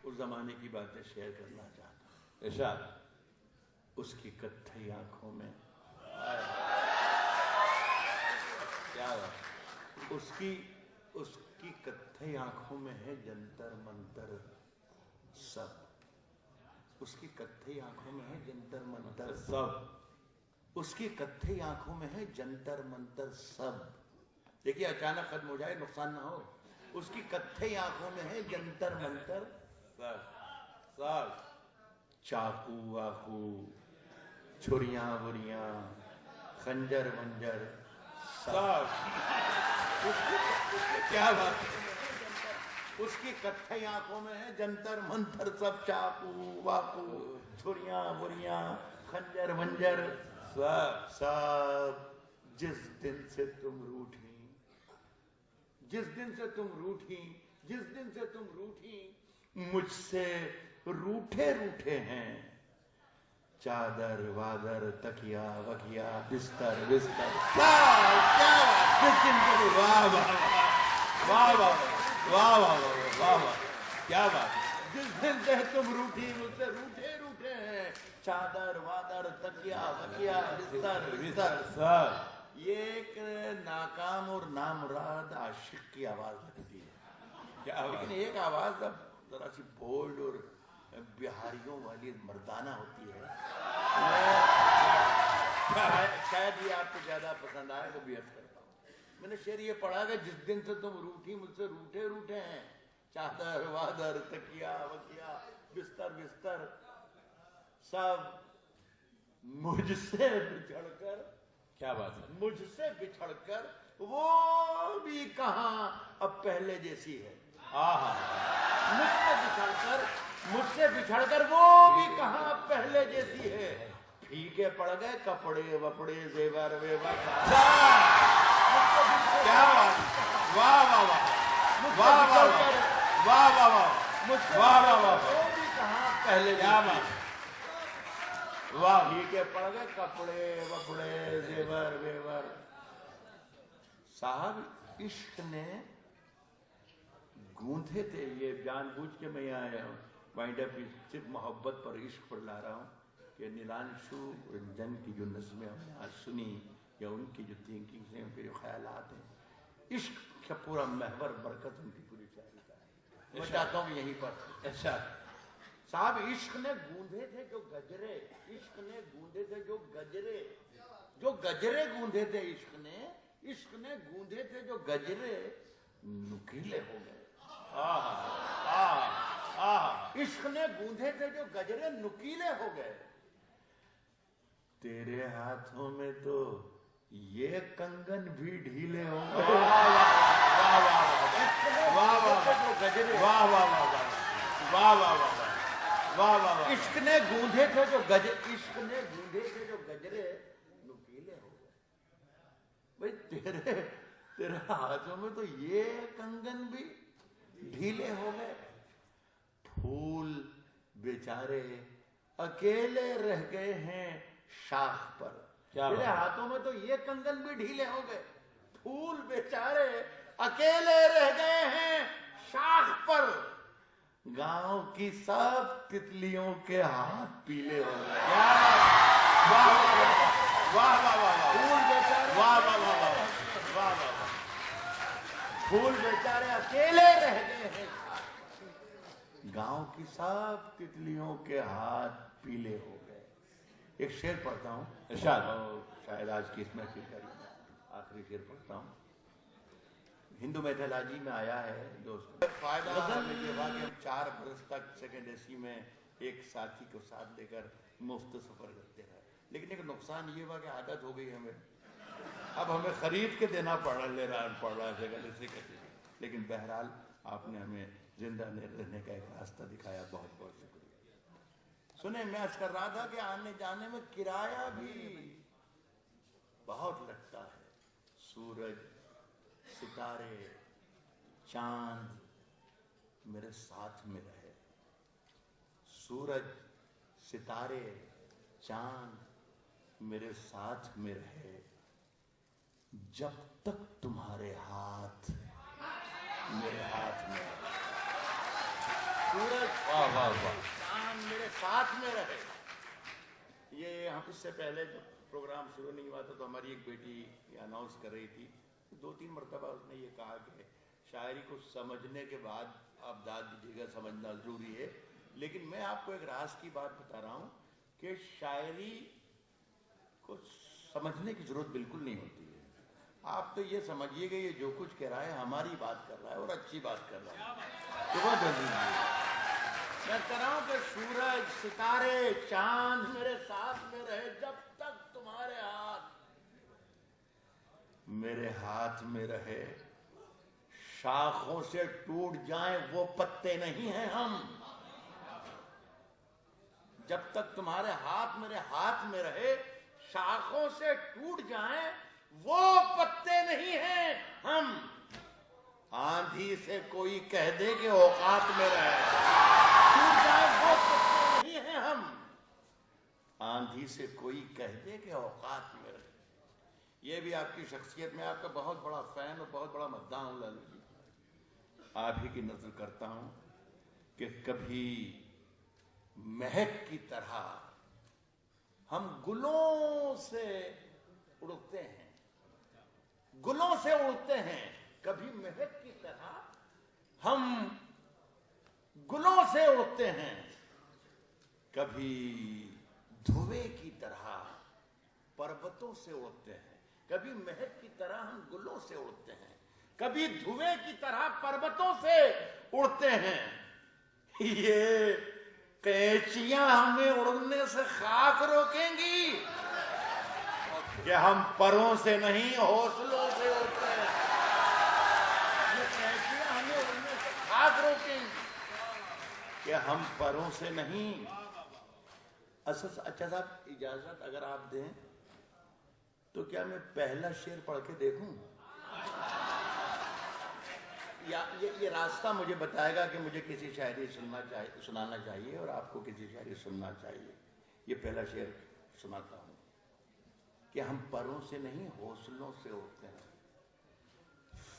اس زمانے کی باتیں شیئر کرنا چاہتا ہوں. ارشاد. اس کی کتھئی آنکھوں میں کیا بات. اس کی کتھئی آنکھوں میں ہے جنتر منتر سب. اس کی کتھئی آنکھوں میں ہے جنتر منتر سب. اس کی کتھئی آنکھوں میں ہے جنتر منتر سب. دیکھیے اچانک ختم ہو جائے نقصان نہ ہو. اس کی کتھئی آنکھوں میں ہے جنتر منتر سب. چاقو واقو چھریاں وریاں خنجر منجر سب. کیا بات ہے. اس کی کتھئی آنکھوں میں ہے جنتر منتر سب. چاقو واقو چھریاں وریاں خنجر منجر سب. جس دن سے تم روٹھی، جس دن سے تم روٹھی، جس دن سے تم روٹھی مجھ سے روٹھے روٹھے ہیں. چادر وادر تکیا وکیا بستر بستر جس دن سے واہ واہ واہ واہ واہ واہ واہ واہ. کیا بات. جس دن سے تم روٹھی مجھ سے روٹھے روٹھے ہیں. چادر وادر تکیا وکیا بستر بستر سب. یہ ایک ناکام اور نامراد عاشق کی آواز لگتی ہے. کیا بات. لیکن ایک آواز اب ذرا سی بولڈ اور بہاریوں والی مردانہ ہوتی ہے. شاید یہ آپ کو زیادہ پسند آئے وہ بھی عرض کرتا ہوں. میں نے شعر یہ پڑھا کہ جس دن سے تم روٹھی مجھ سے روٹھے روٹھے ہیں. چادر وادر تکیا وکیا بستر بستر سب مجھ سے بچھڑ کر. کیا بات ہے. مجھ سے بچھڑ کر وہ بھی کہاں اب پہلے جیسی ہے. مجھ سے بچھڑ کر وہ بھی کہاں اب پہلے جیسی ہے. پھیکے پڑ گئے کپڑے وپڑے زیور ویور. کیا بات. واہ واہ واہ واہ واہ واہ واہ واہ مجھ سے واہ واہ واہ. وہ بھی کہاں پہلے. کیا بات. واہ. پھیکے پڑ گئے کپڑے وپڑے زیور ویور. صاحب عشق نے گوندھے تھے. یہ جان بوجھ کے میں یہاں آیا ہوں وائنڈ اپ صرف محبت پر عشق پر لا رہا ہوں کہ نیلانشو رنجن کی جو نظمیں ہم نے آج سنی یا ان کی جو تھنکنگ ہیں ان کے جو خیالات ہیں عشق کا پورا محور برکت ان کی پوری شاعری کا ہے. میں چاہتا ہوں کہ یہیں پر اچھا صاحب عشق نے گوندھے تھے جو گجرے. عشق نے گوندھے تھے جو گجرے. جو گجرے گوندھے تھے عشق نے. عشق نے گوندھے تھے جو گجرے نکیلے ہو گئے. عشق نے گوندھے تھے جو گجرے نکیلے ہو گئے. تیرے ہاتھوں میں تو یہ کنگن بھی ڈھیلے ہو گئے. عشق نے گوندھے تھے جو گجرے. عشق نے گوندھے تھے جو گجرے نکیلے ہو گئے. بھائی تیرے ہاتھوں میں تو یہ کنگن بھی ڈھیلے ہو گئے. پھول بیچارے اکیلے رہ گئے ہیں شاخ پر. تیرے ہاتھوں میں تو یہ کنگن بھی ڈھیلے ہو گئے. پھول بیچارے اکیلے رہ گئے ہیں شاخ پر. گاؤں کی سب تتلیوں کے ہاتھ پیلے ہو گئے. پھول بیچارے اکیلے رہ گئے ہیں. گاؤں کی سب تتلیوں کے ہاتھ پیلے ہو گئے. ایک شعر پڑھتا ہوں اور شاید آج کی اس محفل کا آخری شعر پڑھتا ہوں. ہندو میتھالوجی میں آیا ہے دوست. فائدہ یہ ہوا کہ ہم 4 برس تک سیکنڈ اے سی میں ایک ساتھی کو ساتھ لے کر مفت سفر کرتے رہے. لیکن ایک نقصان یہ ہوا کہ عادت ہو گئی ہمیں. اب ہمیں خرید کے دینا پڑ رہا ہے جگہ سے کہتے. لیکن بہرحال آپ نے ہمیں زندہ رہنے کا ایک راستہ دکھایا. بہت بہت شکریہ. سنیں میں عرض کر رہا تھا کہ آنے جانے میں کرایہ بھی بہت لگتا ہے. سورج ستارے چاند میرے ساتھ میں رہے. سورج ستارے چاند میرے ساتھ میں رہے. جب تک تمہارے ہاتھ میرے ہاتھ میں. سورج واہ واہ واہ. چاند میرے ساتھ میں رہے. یہ ہم اس سے پہلے جو پروگرام شروع نہیں ہوا تھا تو ہماری ایک بیٹی یہ اناؤنس کر رہی تھی, 2-3 مرتبہ اس نے یہ کہا کہ شاعری کو سمجھنے کے بعد آپ داد دیجیے گا, سمجھنا ضروری ہے. لیکن میں آپ کو ایک راز کی بات بتا رہا ہوں کہ شاعری کو سمجھنے کی ضرورت بالکل نہیں ہوتی ہے. آپ تو یہ سمجھیے گا یہ جو کچھ کہہ رہا ہے ہماری بات کر رہا ہے اور اچھی بات کر رہا ہے. تو بہت عزیز میں کہہ رہا ہوں کہ سورج, ستارے, چاند میرے ساتھ میں رہے جب تک تمہارے ہاتھ میرے ہاتھ میں رہے. شاخوں سے ٹوٹ جائیں وہ پتے نہیں ہیں ہم. جب تک تمہارے ہاتھ میرے ہاتھ میں رہے, شاخوں سے ٹوٹ جائیں وہ پتے نہیں ہیں ہم. آندھی سے کوئی کہہ دے کہ اوقات میں رہے, ٹوٹ جائیں وہ پتے نہیں ہیں ہم. آندھی سے کوئی کہہ دے کہ اوقات میں رہے. یہ بھی آپ کی شخصیت میں آپ کا بہت بڑا فین اور بہت بڑا مداح ہوں لالو جی. آپ ہی کی نظر کرتا ہوں کہ کبھی مہک کی طرح ہم گلوں سے اڑتے ہیں, گلوں سے اڑتے ہیں. کبھی مہک کی طرح ہم گلوں سے اڑتے ہیں, کبھی دھوئے کی طرح پربتوں سے اڑتے ہیں. کبھی مہک کی طرح ہم گلوں سے اڑتے ہیں, کبھی دھوئے کی طرح پربتوں سے اڑتے ہیں. یہ قینچیاں ہمیں اڑنے سے خاک روکیں گی کہ ہم پروں سے نہیں حوصلوں سے اڑتے ہیں. یہ قینچیاں ہمیں اڑنے سے خاک روکیں گی کہ ہم پروں سے نہیں. اچھا صاحب اجازت اگر آپ دیں تو کیا میں پہلا شعر پڑھ کے دیکھوں؟ یا یہ راستہ مجھے بتائے گا کہ مجھے کسی شاعری سنانا چاہیے اور آپ کو کسی شاعری سننا چاہیے. یہ پہلا شعر سناتا ہوں کہ ہم پروں سے نہیں حوصلوں سے اڑتے ہیں.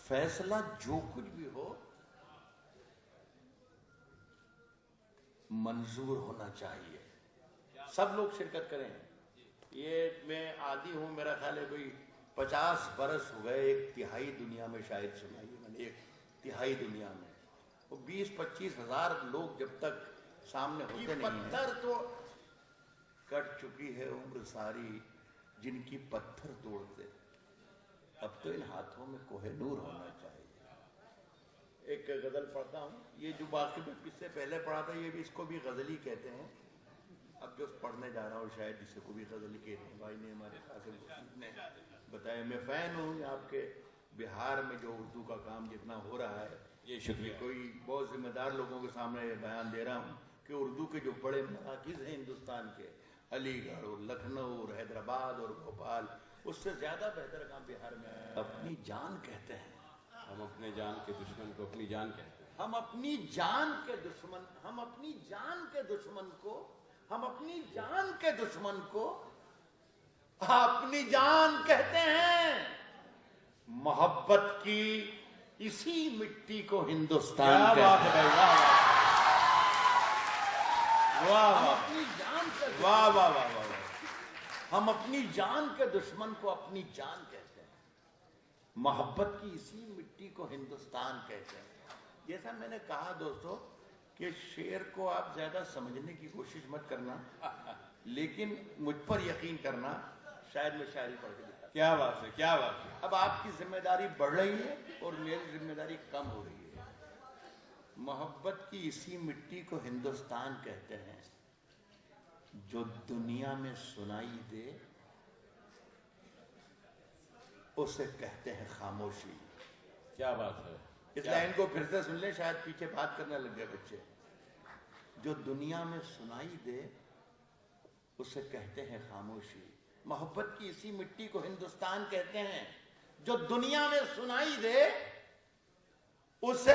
فیصلہ جو کچھ بھی ہو منظور ہونا چاہیے. سب لوگ شرکت کریں. یہ میں عادی ہوں, میرا خیال ہے کوئی 50 برس ہو گئے, 1/3 دنیا میں شاعر سنائی ہے میں نے, 1/3 دنیا میں. وہ 20-25 ہزار لوگ جب تک سامنے ہوتے نہیں ہیں. پتھر تو کٹ چکی ہے عمر ساری جن کی پتھر توڑتے, اب تو ان ہاتھوں میں کوہ نور ہونا چاہیے. ایک غزل پڑھتا ہوں, یہ جو باقی میں اس سے پہلے پڑھا تھا یہ بھی, اس کو بھی غزلی کہتے ہیں. اب جو پڑھنے جا رہا ہوں شاید جسے کو بھی غزلی کہتے ہیں. بھائی نے ہمارے قاسم نے بتایا. میں فین ہوں آپ کے بہار میں جو اردو کا کام جتنا ہو رہا ہے. یہ شکریہ. کوئی بہت ذمہ دار لوگوں کے سامنے یہ بیان دے رہا ہوں کہ اردو کے جو بڑے مراکز ہیں ہندوستان کے, علی گڑھ اور لکھنؤ اور حیدرآباد اور بھوپال, اس سے زیادہ بہتر کام بہار میں ہے. اپنی جان کہتے ہیں ہم اپنے جان کے دشمن کو اپنی جان کہتے ہیں. ہم اپنی جان کے دشمن, ہم اپنی جان کے دشمن کو, ہم اپنی جان کے دشمن کو اپنی جان کہتے ہیں. محبت کی اسی مٹی کو ہندوستان کہتے ہیں. واہ واہ اپنی جان کے واہ واہ واہ واہ. ہم اپنی جان کے دشمن کو اپنی جان کہتے ہیں. محبت کی اسی مٹی کو ہندوستان کہتے ہیں. جیسا میں نے کہا دوستو کہ شعر کو آپ زیادہ سمجھنے کی کوشش مت کرنا, لیکن مجھ پر یقین کرنا, شاید میں شاعری پڑھ کے دکھا. کیا بات ہے, کیا بات ہے. اب آپ کی ذمہ داری بڑھ رہی ہے اور میری ذمہ داری کم ہو رہی ہے. محبت کی اسی مٹی کو ہندوستان کہتے ہیں, جو دنیا میں سنائی دے اسے کہتے ہیں خاموشی. کیا بات ہے. اس لائن کو پھر سے سن لیں, شاید پیچھے بات کرنے لگ گئے بچے. جو دنیا میں سنائی دے اسے کہتے ہیں خاموشی. محبت کی اسی مٹی کو ہندوستان کہتے ہیں, جو دنیا میں سنائی دے اسے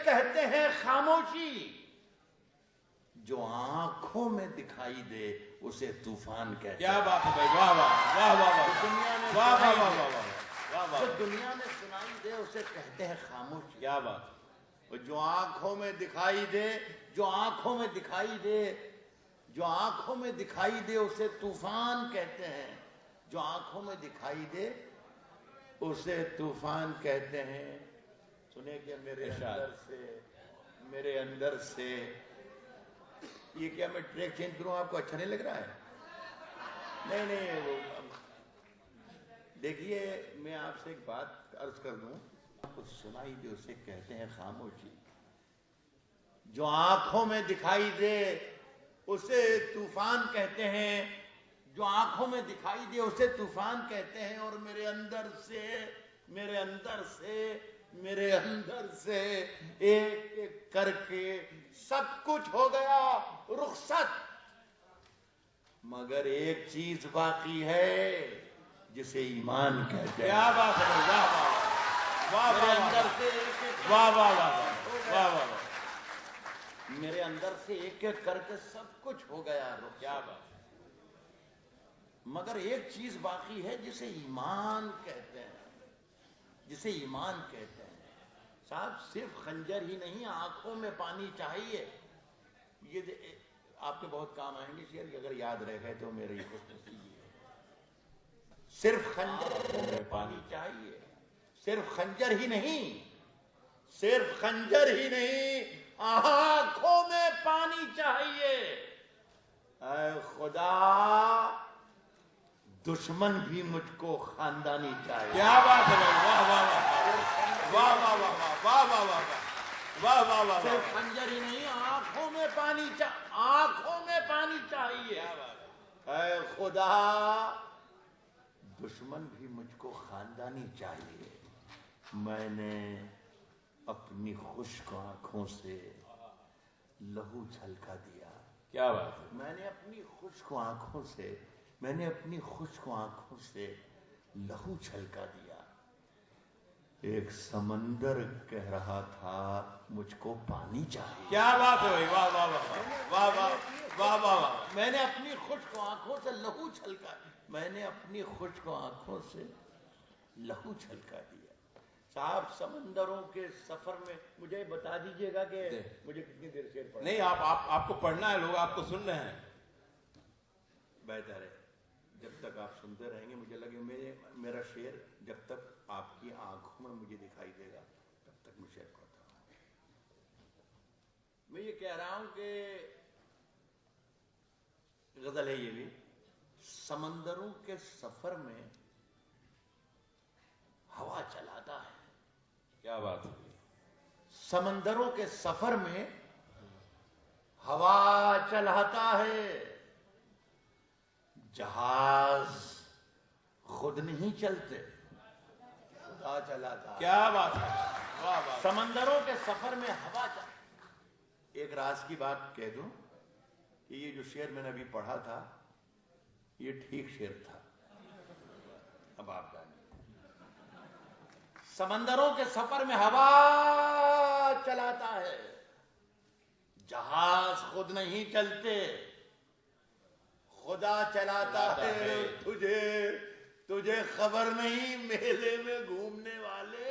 کہتے ہیں خاموشی. جو آنکھوں میں دکھائی دے اسے طوفان کہتے ہیں. کیا بات ہے بھائی. واہ واہ واہ واہ واہ. دنیا میں واہ واہ سنائی واہ دے, واہ واہ. جو دنیا میں سنائی دے اسے کہتے ہیں خاموشی. کیا بات. جو آنکھوں میں دکھائی دے، جو آنکھوں میں دکھائی دے، جو آنکھوں میں دکھائی دے اسے طوفان کہتے ہیں، جو آنکھوں میں دکھائی دے اسے طوفان کہتے ہیں۔ سنیں کہ میرے اندر سے یہ کیا میں ٹریک چینج کروں؟ آپ کو اچھا نہیں لگ رہا ہے؟ نہیں دیکھیے، میں آپ سے ایک بات عرض کر دوں، آپ کو سنائی دے اسے کہتے ہیں خاموشی۔ جو آنکھوں میں دکھائی دے اسے طوفان کہتے ہیں، جو آنکھوں میں دکھائی دے اسے طوفان کہتے ہیں، اور میرے اندر سے ایک ایک کر کے سب کچھ ہو گیا رخصت، مگر ایک چیز باقی ہے جسے ایمان کہتے ہیں۔ کیا بات ہے، واہ واہ واہ واہ واہ واہ واہ، میرے اندر سے ایک ایک کر کے سب کچھ ہو گیا رخصت، کیا بات، مگر ایک چیز باقی ہے جسے ایمان کہتے ہیں، جسے ایمان کہتے ہیں۔ صاحب صرف خنجر ہی نہیں، آنکھوں میں پانی چاہیے۔ یہ آپ کے بہت کام آئیں گے شعر، اگر یاد رہ گئے تو میرے ہی خوش نصیبی ہے۔ صرف خنجر میں پانی چاہیے، صرف خنجر ہی نہیں، صرف خنجر ہی نہیں، آنکھوں میں پانی چاہیے۔ اے خدا، دشمن بھی مجھ کو خاندانی چاہیے۔ کیا بات ہے بھائی، واہ واہ واہ واہ واہ واہ واہ واہ واہ واہ واہ، صرف خنجر ہی نہیں، آنکھوں میں پانی آنکھوں میں پانی چاہیے۔ اے خدا، دشمن بھی مجھ کو خاندانی چاہیے۔ میں نے اپنی خشک آنکھوں سے لہو چھلکا دیا۔ کیا بات ہے، میں نے اپنی خشک آنکھوں سے لہو چھلکا دیا۔ ایک سمندر کہہ رہا تھا مجھ کو پانی چاہیے۔ کیا بات ہے بھائی، واہ واہ واہ واہ واہ واہ واہ واہ، میں نے اپنی خشک آنکھوں سے لہو چھلکا، میں نے اپنی خشک آنکھوں سے لہو چھلکا دیا۔ صاحب سمندروں کے سفر میں مجھے بتا دیجئے گا کہ مجھے کتنی دیر شعر پڑھنا نہیں آپ کو پڑھنا ہے، لوگ آپ کو سن رہے ہیں۔ بہتر ہے، جب تک آپ سنتے رہیں گے مجھے لگے میرا شعر جب تک آپ کی آنکھوں میں مجھے دکھائی دے گا تب تک میں شعر پڑھتا ہوں۔ میں یہ کہہ رہا ہوں کہ غزل ہے یہ بھی، سمندروں کے سفر میں ہوا چلاتا ہے۔ کیا بات ہے، سمندروں کے سفر میں ہوا چلاتا ہے، جہاز خود نہیں چلتے، خدا چلاتا ہے۔ کیا بات ہے، واہ واہ، سمندروں کے سفر میں ہوا چلاتا۔ ایک راز کی بات کہہ دوں کہ یہ جو شعر میں نے ابھی پڑھا تھا یہ ٹھیک شعر تھا۔ اب آپ جانیں، سمندروں کے سفر میں ہوا چلاتا ہے، جہاز خود نہیں چلتے، خدا چلاتا ہے۔ تجھے خبر نہیں میلے میں گھومنے والے،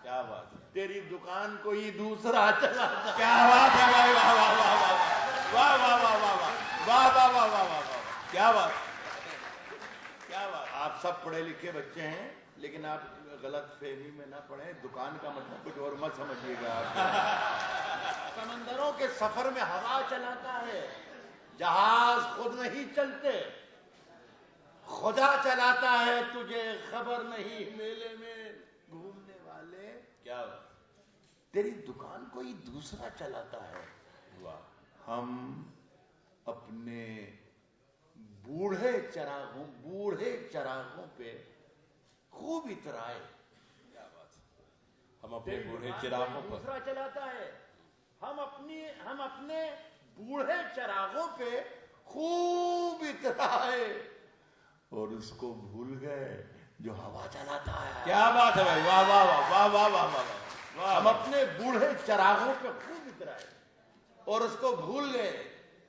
کیا بات ہے، تیری دکان کوئی دوسرا چلاتا ہے۔ کیا بات ہے بھائی، واہ واہ واہ واہ واہ واہ واہ واہ واہ واہ واہ واہ، کیا بات، کیا بات۔ آپ سب پڑھے لکھے بچے ہیں لیکن آپ غلط فہمی میں نہ پڑھیں، دکان کا مطلب کچھ اور مت سمجھیے گا آپ۔ سمندروں کے سفر میں ہوا چلاتا ہے، جہاز خود نہیں چلتے، خدا چلاتا ہے، تجھے خبر نہیں میلے میں گھومنے والے، کیا بات، تیری دکان کوئی دوسرا چلاتا ہے۔ واہ، ہم اپنے بوڑھے چراغوں پہ خوب اترائے، ہم اپنے بوڑھے چراغوں پر، دوسرا چلاتا ہے، ہم اپنے بوڑھے چراغوں پہ خوب اترائے اور اس کو بھول گئے جو ہوا چلاتا ہے۔ کیا بات ہے بھائی، واہ واہ واہ واہ واہ واہ واہ، ہم اپنے بوڑھے چراغوں پہ خوب اترائے اور اس کو بھول گئے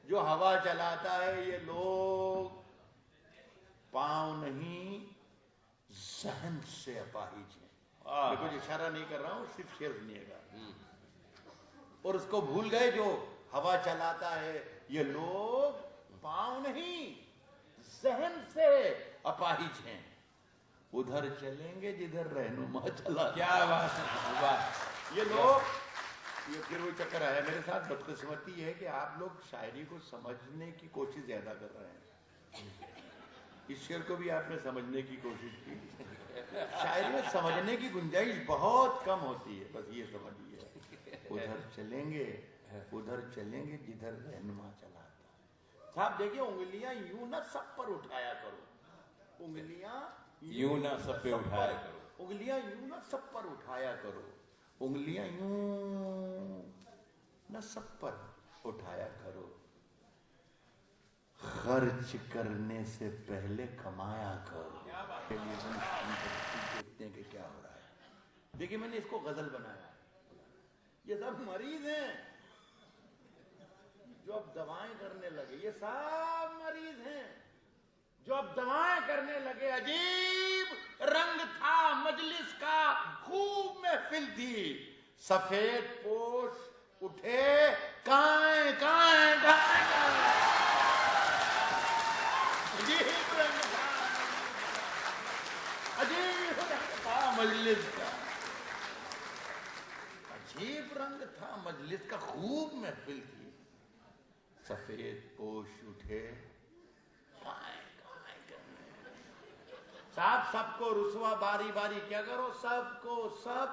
جو ہوا چلاتا ہے۔ یہ لوگ پاؤں نہیں ذہن سے اپاہج ہیں۔ میں کچھ اشارہ نہیں کر رہا ہوں، صرف شعر سنیے گا۔ اور اس کو بھول گئے جو ہوا چلاتا ہے. یہ لوگ پاؤں نہیں ذہن سے اپاہج ہیں. ادھر چلیں گے جدھر رہنما چلا. کیا بات ہے. یہ لوگ یہ پھر وہ چکر آیا میرے ساتھ. بدقسمتی یہ ہے کہ آپ لوگ شاعری کو سمجھنے کی کوشش زیادہ کر رہے ہیں. اس شعر کو بھی آپ نے سمجھنے کی کوشش کی. شاعری میں سمجھنے کی گنجائش بہت کم ہوتی ہے. بس یہ سمجھیے ادھر چلیں گے جدھر رہنما چلاتا. صاحب دیکھیے انگلیاں یوں نہ سب پر اٹھایا کرو. انگلیاں یوں نہ سب پہ اٹھایا کرو. انگلیاں یوں نہ سب پر اٹھایا کرو. انگلیاں یوں نہ سب پر اٹھایا کرو. خرچ کرنے سے پہلے کمایا کرو. دیکھتے ہیں کہ کیا ہو رہا ہے. دیکھیے میں نے اس کو غزل بنایا. یہ سب مریض ہیں جو اب دوائیں کرنے لگے. یہ سب مریض ہیں جو اب دوائیں کرنے لگے. عجیب رنگ تھا مجلس کا, خوب محفل تھی. سفید پوش اٹھے کائیں کائیں ڈھائیں ڈھائیں. عجیب رنگ تھا مجلس کا. عجیب رنگ تھا مجلس کا, خوب محفل تھی. سفید پوش اٹھے صاحب سب کو رسوا باری باری کیا کرو. سب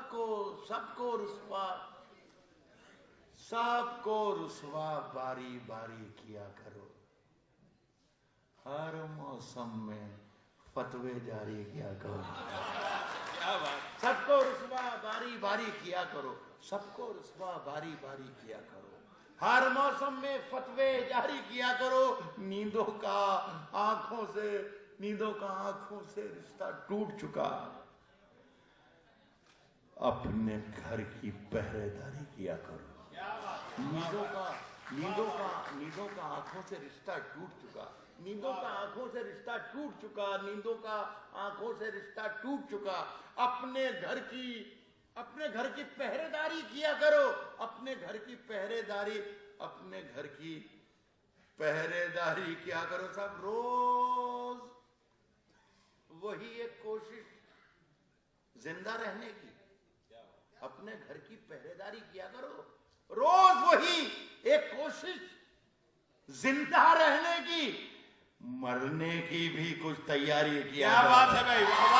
کو رسوا باری باری کیا کرو. ہر موسم میں فتوے جاری کیا کرو. سب کو رسوا باری باری کیا کرو. سب کو رسوا باری باری کیا کرو. ہر موسم میں فتوے جاری کیا کرو. نیندوں کا آنکھوں سے رشتہ ٹوٹ چکا. اپنے گھر کی پہرے داری کیا کرو. نیندوں کا آنکھوں سے رشتہ ٹوٹ چکا. نیندوں کا آنکھوں سے رشتہ ٹوٹ چکا. نیندوں کا آنکھوں سے رشتہ ٹوٹ چکا. اپنے گھر کی پہرے داری کیا کرو. اپنے گھر کی پہرے داری کیا کرو. سب روز وہی ایک کوشش زندہ رہنے کی. اپنے گھر کی پہرے داری کیا کرو. روز وہی ایک کوشش زندہ رہنے کی. مرنے کی بھی کچھ تیاری کیا. کیا بات ہے بھائی. واہ واہ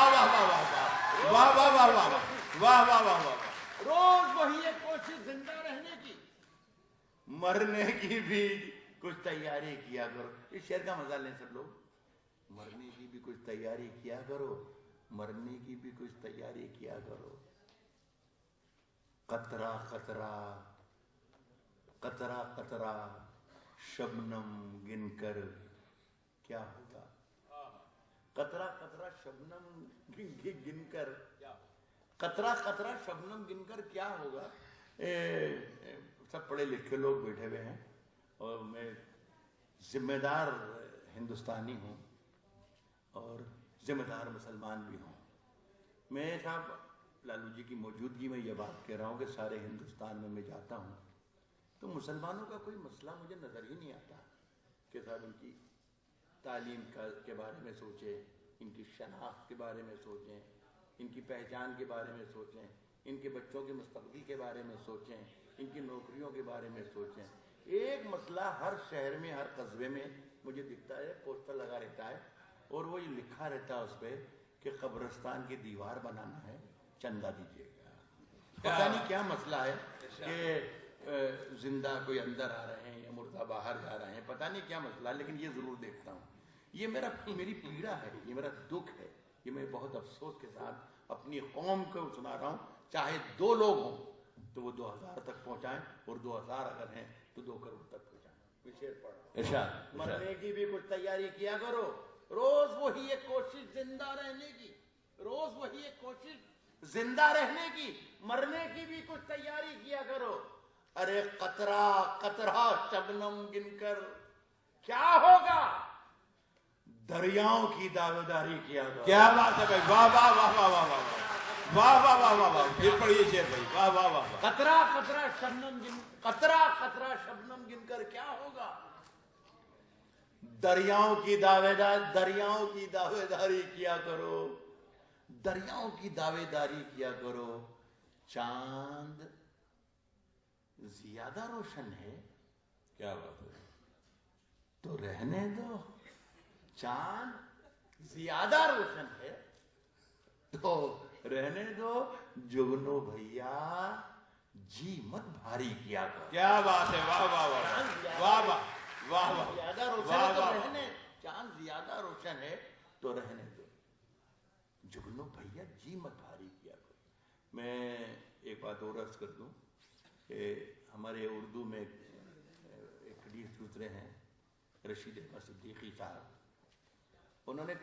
واہ واہ واہ واہ واہ واہ واہ واہ واہ واہ. روز وہی ایک کوشش زندہ رہنے کی, مرنے کی بھی کچھ تیاری کیا کرو. اس شعر کا مزہ لیں سب لوگ. مرنے کی بھی کچھ تیاری کیا کرو. مرنے کی بھی کچھ تیاری کیا کرو. قطرہ قطرہ شبنم گن کر کیا ہوگا. قطرہ قطرہ شبنم گن کر قطرہ شبنم گن کر کیا ہوگا. سب پڑھے لکھے لوگ بیٹھے ہوئے ہیں اور میں ذمہ دار ہندوستانی ہوں اور ذمہ دار مسلمان بھی ہوں. میں صاحب لالو جی کی موجودگی میں یہ بات کہہ رہا ہوں کہ سارے ہندوستان میں جاتا ہوں تو مسلمانوں کا کوئی مسئلہ مجھے نظر ہی نہیں آتا کہ صاحب ان کی تعلیم کے بارے میں سوچیں, ان کی شناخت کے بارے میں سوچیں, ان کی پہچان کے بارے میں سوچیں, ان کے بچوں کے مستقبل کے بارے میں سوچیں, ان کی نوکریوں کے بارے میں سوچیں. ایک مسئلہ ہر شہر میں ہر قصبے میں مجھے دکھتا ہے, پوسٹر لگا رہتا ہے اور وہ یہ لکھا رہتا ہے اس پہ کہ قبرستان کی دیوار بنانا ہے, چندہ دیجیے گا. پتہ نہیں کیا مسئلہ ہے کہ زندہ کوئی اندر آ رہے ہیں یا مردہ باہر جا رہے ہیں, پتہ نہیں کیا مسئلہ ہے, لیکن یہ ضرور دیکھتا ہوں. یہ میری پیڑا ہے, یہ میرا دکھ ہے, یہ میں بہت افسوس کے ساتھ اپنی قوم کو سنا رہا ہوں. چاہے 2 لوگ ہوں تو وہ 2000 تک پہنچائیں اور 2000 اگر ہیں تو 2 کروڑ تک پہنچائیں. شعر پڑھو. مرنے کی بھی کچھ تیاری کیا کرو. روز وہی ایک کوشش زندہ رہنے کی. روز وہی ایک کوشش زندہ رہنے کی. مرنے کی بھی کچھ تیاری کیا کرو. ارے قطرہ شبنم گن کر کیا ہوگا. دریاؤں کی دعویداری کیا کرو. کیا بات ہے بھائی. واہ واہ واہ واہ واہ واہ واہ واہ واہ واہ واہ پھر پڑھیے شعر بھائی واہ واہ واہ واہ قطرہ قطرہ شبنم قطرہ قطرہ شبنم گن کر کیا ہوگا؟ دریاؤں کی دعوے داری کیا کرو، دریاؤں کی دعوے داری کیا کرو، چاند زیادہ روشن ہے کیا بات ہے، تو رہنے دو، چاند زیادہ روشن ہے تو رہنے دو، جگنو بھیا جی مت بھاری کیا کرو۔ کیا بات ہے، واہ واہ واہ واہ واہ واہ واہ زیادہ روشن واہ ہے تو واہ رہنے، چاند زیادہ روشن ہے تو رہنے دو، جگنو بھیا جی مت بھاری کیا کرو۔ میں ایک بات اور عرض کر دوں کہ ہمارے اردو میں ایک حدیث گزرے ہیں، رشید احمد صدیقی صاحب، انہوں نے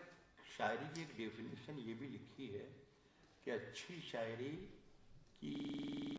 شاعری کی ایک ڈیفینیشن یہ بھی لکھی ہے کہ اچھی شاعری کی